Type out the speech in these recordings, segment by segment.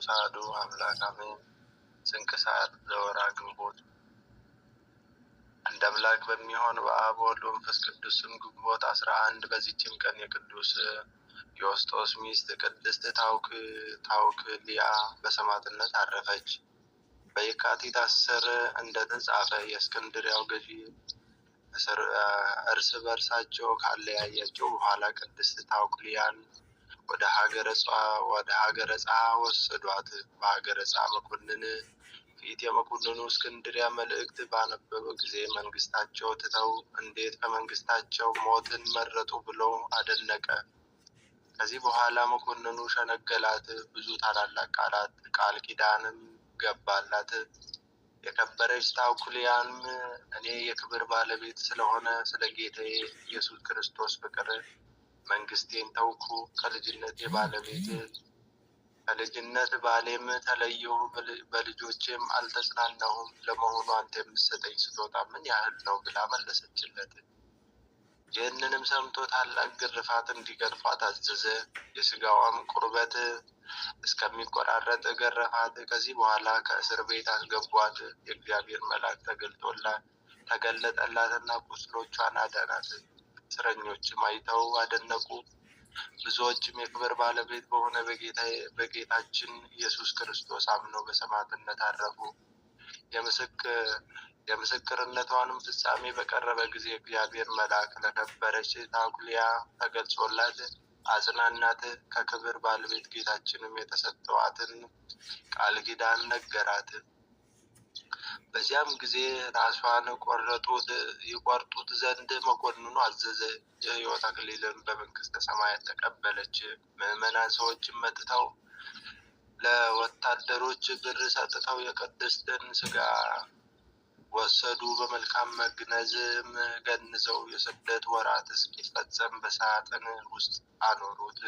ቅዱስ አሐዱ አምላክ አሜን። ስንክሳር ዘወርኃ ግንቦት። አንድ አምላክ በሚሆን በአብ ወወልድ ወመንፈስ ቅዱስ ስም ግንቦት 11 በዚህችም ቀን የቅዱስ ዮስጦስ ሚስት ቅድስት ታውክልያ በሰማዕትነት አረፈች። በየካቲት 10 እንደተጻፈ የእስክንድርያው ገዢ እርስ በርሳቸው ካለያያቸው በኋላ ቅድስት ታውክልያን ወደ ሀገረ ጻ ወሰዷት። በሀገረ ጻ መኮንን ፊት የመኮንኑ እስክንድርያ መልእክት ባነበበ ጊዜ መንግስታቸው ትተው እንዴት ከመንግስታቸው ሞትን መረጡ ብሎ አደነቀ። ከዚህ በኋላ መኮንኑ ሸነገላት፣ ብዙ ታላላቅ ቃል ኪዳንም ገባላት። የከበረች ታውክልያንም እኔ የክብር ባለቤት ስለሆነ ስለ ጌታዬ ኢየሱስ ክርስቶስ ፍቅር መንግስቴን ተውኩ፣ ከልጅነት ባሌም ተለየሁ፣ በልጆቼም አልተጽናናሁም። ለመሆኑ አንተ የምትሰጠኝ ስጦታ ምን ያህል ነው ብላ መለሰችለት። ይህንንም ሰምቶ ታላቅ ግርፋት እንዲገርፋት አዘዘ። የስጋዋም ቁርበት እስከሚቆራረጥ ገረፋት። ከዚህ በኋላ ከእስር ቤት አስገቧት። የእግዚአብሔር መልአክ ተገለጠላትና ቁስሎቿን አዳናት። እስረኞችም አይተው አደነቁ። ብዙዎችም የክብር ባለቤት በሆነ በጌታችን ኢየሱስ ክርስቶስ አምነው በሰማዕትነት አረፉ። የምስክርነቷንም ፍጻሜ በቀረበ ጊዜ እግዚአብሔር መልአክ ለከበረች ታውክልያ ተገልጾላት አጽናናት። ከክብር ባለቤት ጌታችንም የተሰጠዋትን ቃል ኪዳን ነገራት። በዚያም ጊዜ ራሷን ይቆርጡት ዘንድ መኮንኑ አዘዘ። የሕይወት አክሊልን በመንግስተ ሰማያት ተቀበለች። ምዕመናን ሰዎችም መጥተው ለወታደሮች ብር ሰጥተው የቅድስትን ስጋ ወሰዱ። በመልካም መግነዝም ገንዘው የስደት ወራት እስኪፈጸም በሳጥን ውስጥ አኖሩት።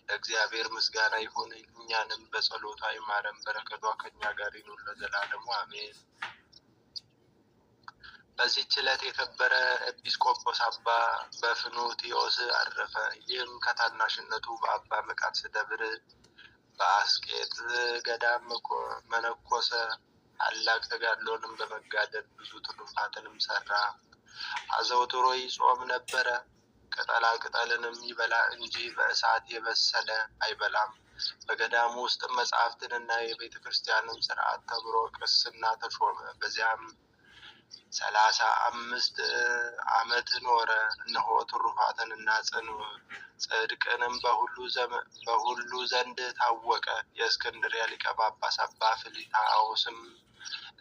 ለእግዚአብሔር ምስጋና ይሁን፣ እኛንም በጸሎቷ ይማረን፣ በረከቷ ከኛ ጋር ይኑር ለዘላለሙ አሜን። በዚህች ዕለት የከበረ ኤጲስቆጶስ አባ በፍኑትዮስ አረፈ። ይህም ከታናሽነቱ በአባ መቃርስ ደብር በአስቄጥ ገዳም መነኮሰ። ታላቅ ተጋድሎንም በመጋደል ብዙ ትሩፋትንም ሰራ። አዘውትሮ ይጾም ነበረ። ቅጠላ ቅጠልንም ይበላ እንጂ በእሳት የበሰለ አይበላም። በገዳሙ ውስጥ መጻሕፍትንና የቤተ ክርስቲያንን ስርዓት ተምሮ ቅስና ተሾመ። በዚያም 35 ዓመት ኖረ። እነሆ ትሩፋትንና ጽድቅንም በሁሉ ዘንድ ታወቀ። የእስክንድርያ ሊቀ ጳጳስ አባ ፊልታዎስም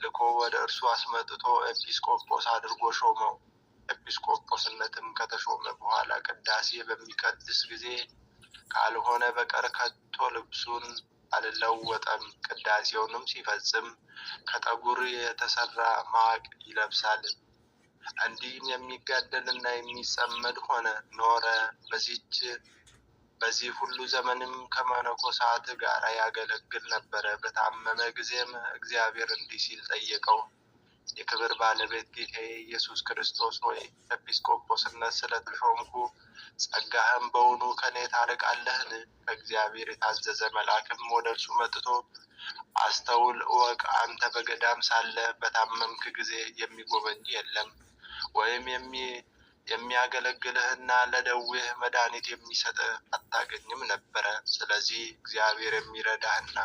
ልኮ ወደ እርሱ አስመጥቶ ኤጲስቆጶስ አድርጎ ሾመው። ኤጲስቆጶስነትም ከተሾመ በኋላ ቅዳሴ በሚቀድስ ጊዜ ካልሆነ በቀር ከቶ ልብሱን አልለወጠም። ቅዳሴውንም ሲፈጽም ከጠጉር የተሰራ ማቅ ይለብሳል። እንዲህም የሚጋደልና የሚጸመድ ኖረ። በዚህ ሁሉ ዘመንም ከመነኮሳት ጋር ያገለግል ነበረ። በታመመ ጊዜም እግዚአብሔር እንዲህ ሲል ጠየቀው። የክብር ባለቤት ጌታዬ ኢየሱስ ክርስቶስ ሆይ ኤጲስቆጶስነት ስለተሾምኩ ጸጋህም በውኑ ከኔ ታርቃለህን? ከእግዚአብሔር የታዘዘ መልአክም ወደ እርሱ መጥቶ አስተውል፣ እወቅ፣ አንተ በገዳም ሳለ በታመምክ ጊዜ የሚጎበኝ የለም፣ ወይም የሚያገለግልህና ለደዌህ መድኃኒት የሚሰጥህ አታገኝም ነበረ። ስለዚህ እግዚአብሔር የሚረዳህና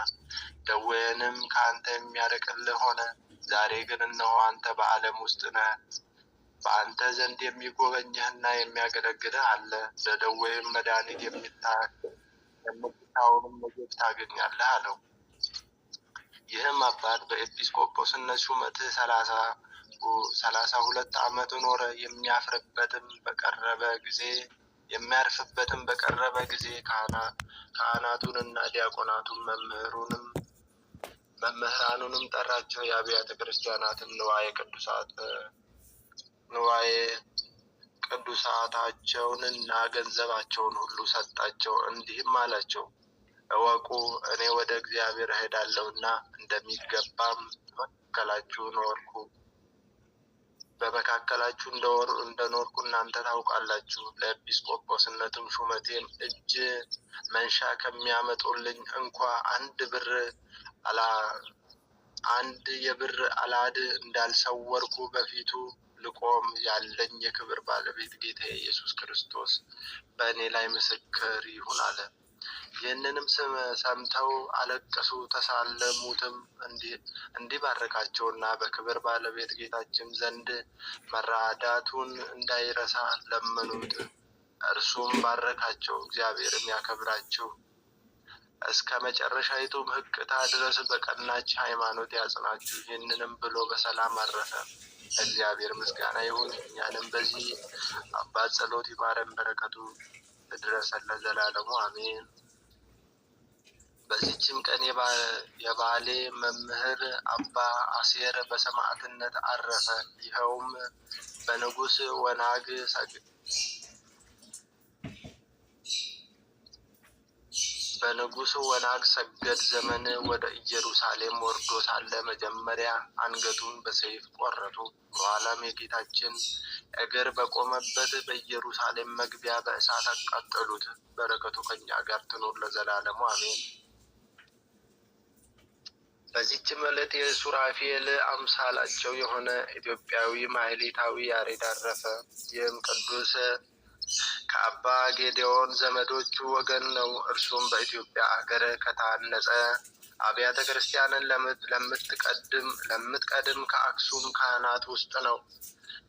ደዌህንም ከአንተ የሚያርቅልህ ሆነ። ዛሬ ግን እነሆ አንተ በዓለም ውስጥ ነህ፣ በአንተ ዘንድ የሚጎበኝህና የሚያገለግልህ አለ። ለደዌህም መድኃኒት የምትሻውንም ምግብ ታገኛለህ አለው። ይህም አባት በኤጲስቆጶስነት ሹመት 32 ዓመት ኖረ። የሚያርፍበትም በቀረበ ጊዜ ካህናቱንና ዲያቆናቱን መምህራኑንም ጠራቸው። የአብያተ ክርስቲያናትን ንዋየ ቅዱሳታቸውንና ገንዘባቸውን ሁሉ ሰጣቸው። እንዲህም አላቸው፣ እወቁ፣ እኔ ወደ እግዚአብሔር እሄዳለሁና እንደሚገባም በመካከላችሁ ኖርኩ። በመካከላችሁ እንደኖርኩ እናንተ ታውቃላችሁ። ለኤጲስቆጶስነትም ሹመቴም እጅ መንሻ ከሚያመጡልኝ እንኳ አንድ የብር አላድ እንዳልሰወርኩ በፊቱ ልቆም ያለኝ የክብር ባለቤት ጌታ ኢየሱስ ክርስቶስ በእኔ ላይ ምስክር ይሁን አለ። ይህንንም ሰምተው አለቀሱ፣ ተሳለሙትም። እንዲባርካቸውና በክብር ባለቤት ጌታችን ዘንድ መራዳቱን እንዳይረሳ ለመኑት። እርሱም ባረካቸው። እግዚአብሔርም ያከብራቸው እስከ መጨረሻይቱም ሕቅታ ድረስ በቀናች ሃይማኖት ያጽናችሁ። ይህንንም ብሎ በሰላም አረፈ። እግዚአብሔር ምስጋና ይሁን። እኛንም በዚህ አባት ጸሎት ይማረን፣ በረከቱ ትድረሰን ለዘላለሙ አሜን። በዚህችም ቀን የባሌ መምህር አባ አሴር በሰማዕትነት አረፈ። ይኸውም በንጉሥ ወናግ ሰገድ ዘመን ወደ ኢየሩሳሌም ወርዶ ሳለ መጀመሪያ አንገቱን በሰይፍ ቆረጡ። በኋላም የጌታችን እግር በቆመበት በኢየሩሳሌም መግቢያ በእሳት አቃጠሉት። በረከቱ ከኛ ጋር ትኖር ለዘላለሙ አሜን። በዚህችም ዕለት የሱራፌል አምሳላቸው የሆነ ኢትዮጵያዊ ማህሌታዊ ያሬድ አረፈ። ይህም ቅዱስ ከአባ ጌዴዎን ዘመዶቹ ወገን ነው። እርሱም በኢትዮጵያ ሀገር ከታነጸ አብያተ ክርስቲያንን ለምትቀድም ከአክሱም ካህናት ውስጥ ነው።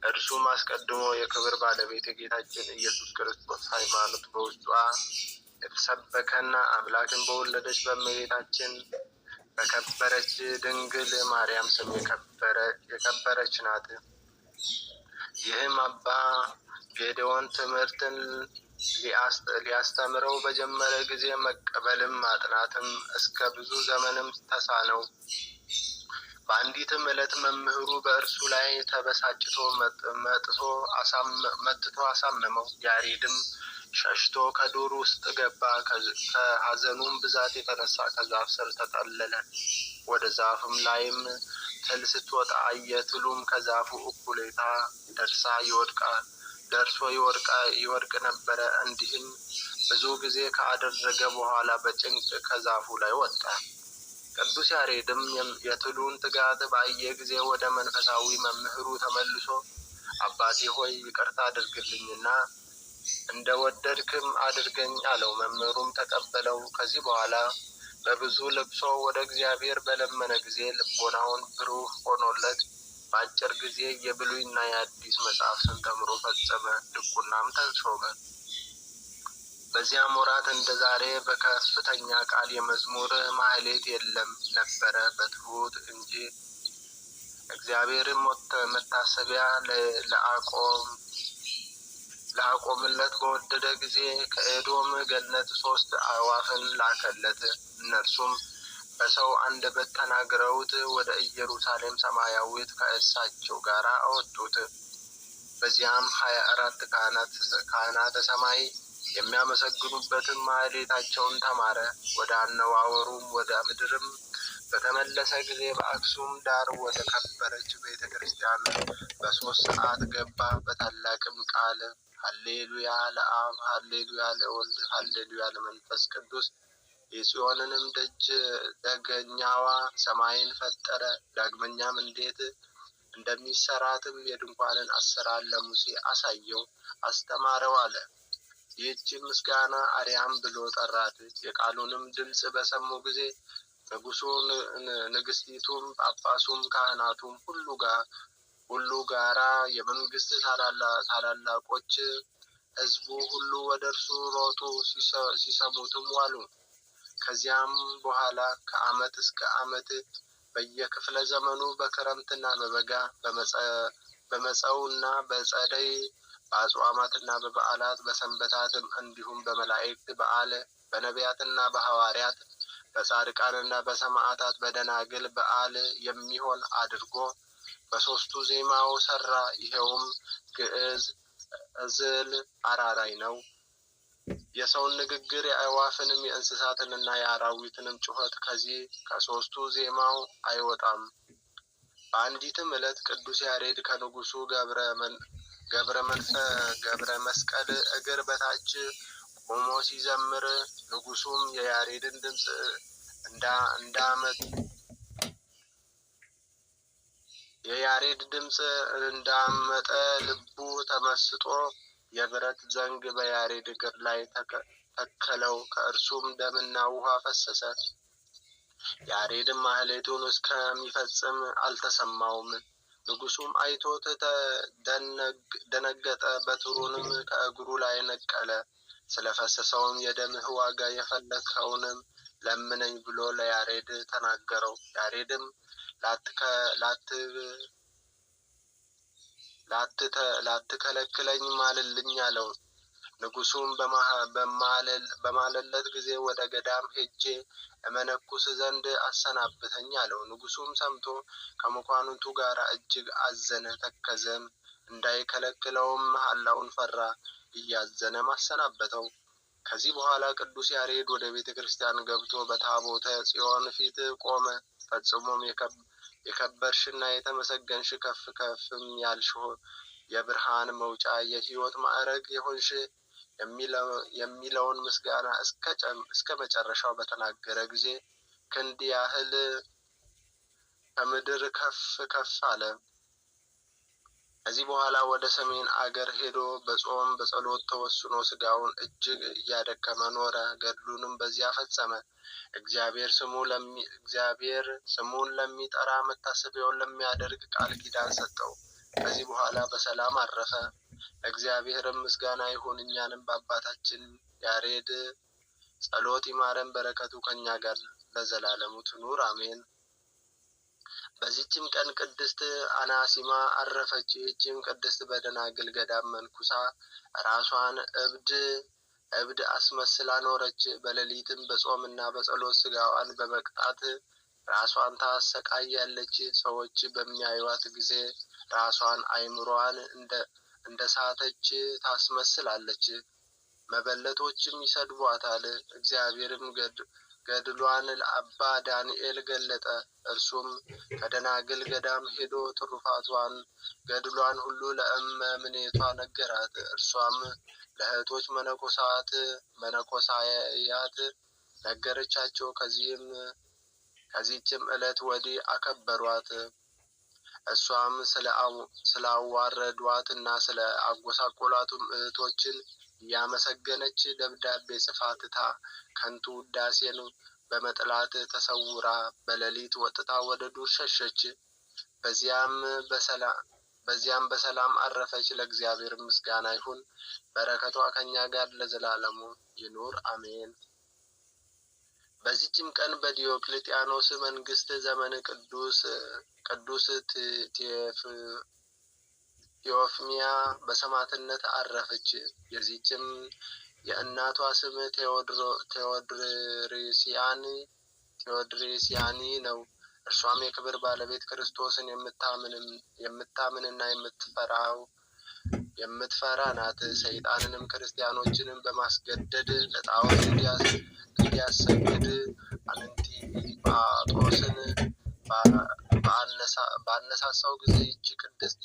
እርሱም አስቀድሞ የክብር ባለቤት የጌታችን ኢየሱስ ክርስቶስ ሃይማኖት በውስጧ የተሰበከና አምላክን በወለደች በእመቤታችን በከበረች ድንግል ማርያም ስም የከበረች ናት። ይህም አባ ጌዴዎን ትምህርትን ሊያስተምረው በጀመረ ጊዜ መቀበልም ማጥናትም እስከ ብዙ ዘመንም ተሳነው። በአንዲትም ዕለት መምህሩ በእርሱ ላይ ተበሳጭቶ መጥቶ አሳመመው። ያሬድም ሸሽቶ ከዱር ውስጥ ገባ። ከሐዘኑም ብዛት የተነሳ ከዛፍ ስር ተጠለለ። ወደ ዛፍም ላይም ትል ስትወጣ አየ። ትሉም ከዛፉ እኩሌታ ደርሶ ይወድቅ ነበረ። እንዲህም ብዙ ጊዜ ካደረገ በኋላ በጭንቅ ከዛፉ ላይ ወጣ። ቅዱስ ያሬድም የትሉን ትጋት ባየ ጊዜ ወደ መንፈሳዊ መምህሩ ተመልሶ አባቴ ሆይ ይቅርታ አድርግልኝና እንደ ወደድክም አድርገኝ አለው። መምህሩም ተቀበለው። ከዚህ በኋላ በብዙ ልቅሶ ወደ እግዚአብሔር በለመነ ጊዜ ልቦናውን ብሩህ ሆኖለት በአጭር ጊዜ የብሉይና የአዲስ መጽሐፍትን ተምሮ ፈጸመ። ድቁናም ተሾመ። በዚያም ወራት እንደ ዛሬ በከፍተኛ ቃል የመዝሙር ማህሌት የለም ነበረ፣ በትሑት እንጂ። እግዚአብሔርም መታሰቢያ ለአቆምለት በወደደ ጊዜ ከኤዶም ገነት 3 አዕዋፍን ላከለት። እነርሱም በሰው አንደበት ተናግረውት ወደ ኢየሩሳሌም ሰማያዊት ከእሳቸው ጋር አወጡት። በዚያም 24 ካህናተ ሰማይ የሚያመሰግኑበትን ማህሌታቸውን ተማረ። ወደ አነዋወሩም ወደ ምድርም በተመለሰ ጊዜ በአክሱም ዳር ወደ ከበረች ቤተ ክርስቲያን በ3 ሰዓት ገባ። በታላቅም ቃል ሃሌሉያ ለአብ፣ ሃሌሉያ ለወልድ፣ ሃሌሉያ ለመንፈስ ቅዱስ። የጽዮንንም ደጅ ደገኛዋ ሰማይን ፈጠረ። ዳግመኛም እንዴት እንደሚሰራትም የድንኳንን አሰራር ለሙሴ አሳየው፣ አስተማረው አለ። ይህችን ምስጋና አርያም ብሎ ጠራት። የቃሉንም ድምፅ በሰሙ ጊዜ ንጉሡ፣ ንግስቲቱም፣ ጳጳሱም፣ ካህናቱም ሁሉ ጋራ የመንግስት ታላላቆች ሕዝቡ ሁሉ ወደ እርሱ ሮጡ፣ ሲሰሙትም ዋሉ። ከዚያም በኋላ ከዓመት እስከ ዓመት በየክፍለ ዘመኑ በክረምትና በበጋ በመጸውና በጸደይ በአጽዋማትና በበዓላት በሰንበታትም እንዲሁም በመላእክት በዓል በነቢያትና በሐዋርያት በጻድቃንና በሰማዕታት በደናግል በዓል የሚሆን አድርጎ በ3ቱ ዜማው ሰራ። ይኸውም ግዕዝ፣ ዕዝል፣ አራራይ ነው። የሰውን ንግግር የአዕዋፍንም የእንስሳትንና የአራዊትንም ጩኸት ከዚህ ከ3ቱ ዜማው አይወጣም። በአንዲትም ዕለት ቅዱስ ያሬድ ከንጉሱ ገብረ መስቀል እግር በታች ቆሞ ሲዘምር ንጉሱም የያሬድን ድምፅ እንዳመጠ ልቡ ተመስጦ የብረት ዘንግ በያሬድ እግር ላይ ተከለው። ከእርሱም ደምና ውሃ ፈሰሰ። ያሬድም ማህሌቱን እስከሚፈጽም አልተሰማውም። ንጉሱም አይቶት ደነገጠ። በትሩንም ከእግሩ ላይ ነቀለ። ስለፈሰሰውም የደምህ ዋጋ የፈለግኸውንም ለምነኝ ብሎ ለያሬድ ተናገረው። ያሬድም ላትከለክለኝ ማልልኝ አለው። ንጉሱም በማለለት ጊዜ ወደ ገዳም ሄጄ እመነኩስ ዘንድ አሰናብተኝ አለው። ንጉሱም ሰምቶ ከመኳንንቱ ጋር እጅግ አዘነ፣ ተከዘም። እንዳይከለክለውም መሐላውን ፈራ፣ እያዘነም አሰናበተው። ከዚህ በኋላ ቅዱስ ያሬድ ወደ ቤተ ክርስቲያን ገብቶ በታቦተ ጽዮን ፊት ቆመ። ፈጽሞም የከበርሽና የተመሰገንሽ ከፍ ከፍም ያልሽ የብርሃን መውጫ የሕይወት ማዕረግ የሆንሽ የሚለውን ምስጋና እስከ መጨረሻው በተናገረ ጊዜ ክንድ ያህል ከምድር ከፍ ከፍ አለ። ከዚህ በኋላ ወደ ሰሜን አገር ሄዶ በጾም በጸሎት ተወስኖ ስጋውን እጅግ እያደከመ ኖረ። ገድሉንም በዚያ ፈጸመ። እግዚአብሔር ስሙን ለሚጠራ መታሰቢያውን ለሚያደርግ ቃል ኪዳን ሰጠው። ከዚህ በኋላ በሰላም አረፈ። ለእግዚአብሔርም ምስጋና ይሁን። እኛንም በአባታችን ያሬድ ጸሎት ይማረን፣ በረከቱ ከኛ ጋር ለዘላለሙ ትኑር አሜን። በዚህችም ቀን ቅድስት አናሲማ አረፈች። ይህችም ቅድስት በደናግል ገዳም መንኩሳ ራሷን እብድ አስመስላ ኖረች። በሌሊትም በጾምና በጸሎት ስጋዋን በመቅጣት ራሷን ታሰቃያለች። ሰዎች በሚያዩዋት ጊዜ ራሷን አይምሮዋን እንደ ሳተች ታስመስላለች። መበለቶችም ይሰድቧታል። እግዚአብሔርም ገድሏን ለአባ ዳንኤል ገለጠ። እርሱም ከደናግል ገዳም ሄዶ ትሩፋቷን ገድሏን ሁሉ ለእመምኔቷ ነገራት። እርሷም ለእህቶች መነኮሳያት ነገረቻቸው። ከዚህችም ዕለት ወዲህ አከበሯት። እሷም ስላዋረዷት እና ስለ አጎሳቆሏትም እህቶችን እያመሰገነች ደብዳቤ ጽፋ ትታ ከንቱ ውዳሴን በመጥላት ተሰውራ በሌሊት ወጥታ ወደ ዱር ሸሸች። በዚያም በሰላም አረፈች። ለእግዚአብሔር ምስጋና ይሁን፣ በረከቷ ከኛ ጋር ለዘላለሙ ይኑር አሜን። በዚህችም ቀን በዲዮቅልጥያኖስ መንግስት ዘመን ቅዱስ ቴዎፍሚያ በሰማዕትነት አረፈች። የዚህችም የእናቷ ስም ቴዎድሬሲያኒ ነው። እርሷም የክብር ባለቤት ክርስቶስን የምታምንና የምትፈራ ናት። ሰይጣንንም ክርስቲያኖችንም በማስገደድ ለጣዖት እንዲያሰግድ አንቲጳጦስን ባነሳሳው ጊዜ ይህች ቅድስት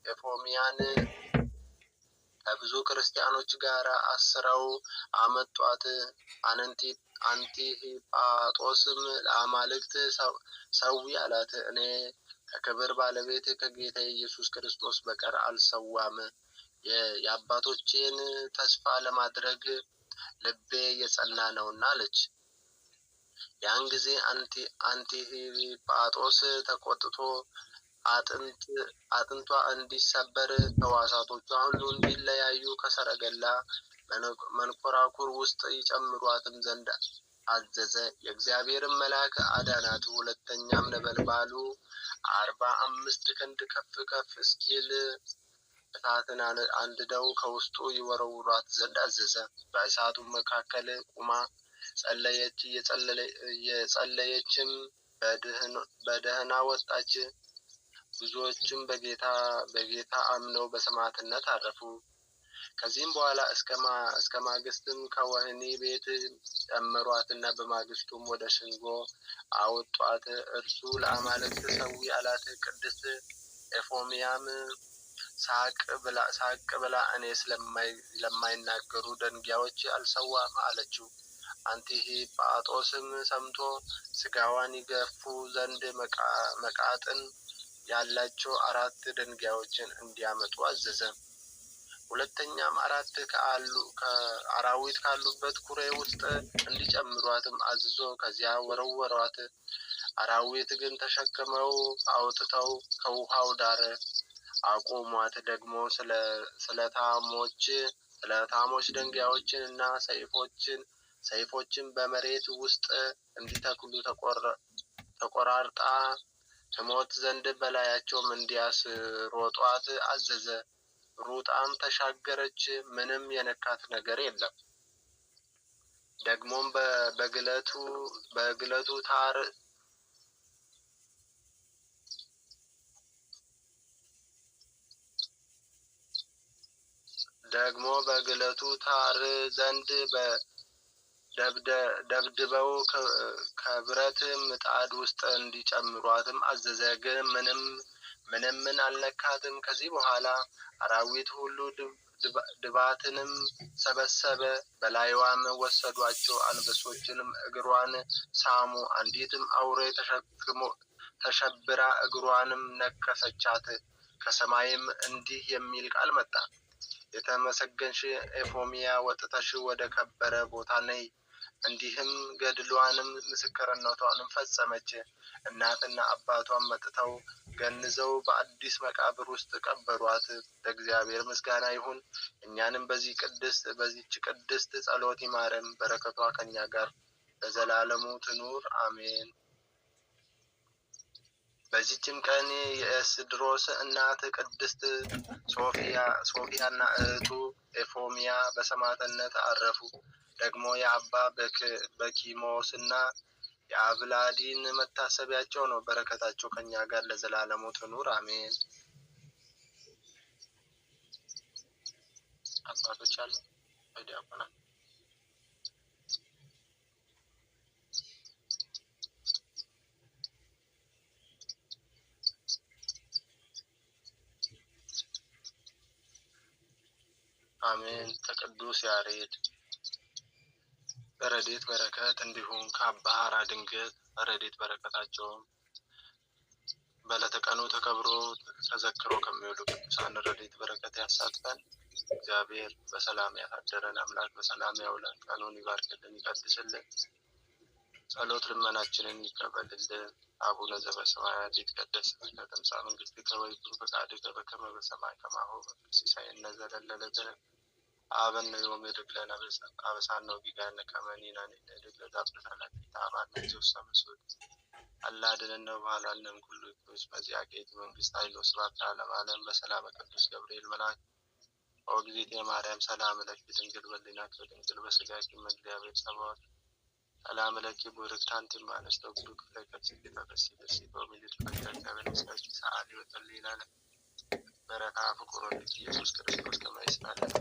ኤፎሚያን ከብዙ ክርስቲያኖች ጋር አስረው አመጧት። አንቲጳጦስም ለአማልክት ሰዊ አላት። እኔ ከክብር ባለቤት ከጌታ ኢየሱስ ክርስቶስ በቀር አልሰዋም። የአባቶቼን ተስፋ ለማድረግ ልቤ የጸና ነውና አለች። ያን ጊዜ አንቲጳጦስ ተቆጥቶ አጥንቷ እንዲሰበር ሕዋሳቶቿ ሁሉ እንዲለያዩ ከሰረገላ መንኮራኩር ውስጥ ይጨምሯትም ዘንድ አዘዘ። የእግዚአብሔርን መልአክ አዳናት። ሁለተኛም ነበልባሉ 45 ክንድ ከፍ ከፍ እስኪል እሳትን አንድደው ከውስጡ ይወረውሯት ዘንድ አዘዘ። በእሳቱም መካከል ቁማ ጸለየች። የጸለየችም በደህና ወጣች። ብዙዎችም በጌታ አምነው በሰማዕትነት አረፉ። ከዚህም በኋላ እስከ ማግስትም ከወህኒ ቤት ጨመሯትና በማግስቱም ወደ ሸንጎ አወጧት። እርሱ ለአማልክት ሰዊ አላት። ቅድስት ኤፎሚያም ሳቅ ብላ እኔ ስለማይናገሩ ደንጊያዎች አልሰዋም አለችው። አንቲጳጦስም ሰምቶ ስጋዋን ይገፉ ዘንድ መቃጥን ያላቸው 4 ደንጊያዎችን እንዲያመጡ አዘዘ። ሁለተኛም 4 አራዊት ካሉበት ኩሬ ውስጥ እንዲጨምሯትም አዝዞ ከዚያ ወረወሯት። አራዊት ግን ተሸክመው አውጥተው ከውሃው ዳር አቆሟት። ደግሞ ስለታሞች ደንጊያዎችን እና ሰይፎችን በመሬት ውስጥ እንዲተክሉ ተቆራርጣ ትሞት ዘንድ በላያቸውም እንዲያስሮጧት አዘዘ። ሩጣም ተሻገረች፣ ምንም የነካት ነገር የለም። ደግሞም በግለቱ ታር ዘንድ ደብድበው ከብረት ምጣድ ውስጥ እንዲጨምሯትም አዘዘ። ግን ምንም አልነካትም። ከዚህ በኋላ አራዊት ሁሉ ድባትንም ሰበሰበ፣ በላይዋም ወሰዷቸው። አንበሶችንም እግሯን ሳሙ። አንዲትም አውሬ ተሸብራ እግሯንም ነከሰቻት። ከሰማይም እንዲህ የሚል ቃል መጣ፣ የተመሰገንሽ ኤፎሚያ ወጥተሽ ወደ ከበረ ቦታ ነይ። እንዲህም ገድሏንም ምስክርነቷንም ፈጸመች። እናትና አባቷም መጥተው ገንዘው በአዲስ መቃብር ውስጥ ቀበሯት። ለእግዚአብሔር ምስጋና ይሁን፣ እኛንም በዚህች ቅድስት ጸሎት ይማረን፣ በረከቷ ከኛ ጋር ለዘላለሙ ትኑር አሜን። በዚህችም ቀን የኤስድሮስ እናት ቅድስት ሶፊያና እህቱ ኤፎሚያ በሰማዕትነት አረፉ። ደግሞ የአባ በኪሞስና የአብላዲን መታሰቢያቸው ነው። በረከታቸው ከኛ ጋር ለዘላለሙ ትኑር አሜን። አባቶች አሉ ዲያቆናት አሜን። ከቅዱስ ያሬድ ረድኤት በረከት እንዲሁም ከአባ ሐራ ድንግል ረድኤት በረከታቸውም በዕለተ ቀኑ ተከብሮ ተዘክሮ ከሚውሉ ቅዱሳን ረድኤት በረከት ያሳትፈን። እግዚአብሔር በሰላም ያሳደረን አምላክ በሰላም ያውለን። ቀኑን ይባርክልን ይቀድስልን። ጸሎት ልመናችንን ይቀበልልን። አቡነ ዘበሰማያት ይትቀደስ ስምከ ትምጻእ መንግሥትከ ወይኩን ፈቃድከ በከመ በሰማይ ከማሁ በምድር ሲሳየነ ዘለለዕለትነ ሀበነ ዮም ወኅድግ ለነ አበሳነ ወጌጋየነ ከመ ንሕነኒ ንኅድግ ለዘአበሰነ ኢታብአነ ዘውስተ አላ አድኅነነ ወባልሐነ እምኩሉ ኢኩስ መዚአኬት መንግሥት ኃይል ወስብሐት ለዓለመ ዓለም። በሰላመ ቅዱስ ገብርኤል መልአክ ኦግዝእትየ ማርያም ሰላም ለኪ ድንግል በኅሊናኪ ወድንግል በሥጋኪ እም እግዚአብሔር ጸባኦት ሰላም ለኪ ቡርክት አንቲ እምአንስት ወቡሩክ ፍሬ ከርሥኪ ተፈሥሒ በምልዕተ ጸጋ እግዚአብሔር ሰአሊ ወጸልዪ ለነ በረከ ፍቁር ወልድኪ ኢየሱስ ክርስቶስ ከመ ይስመዐ ለነ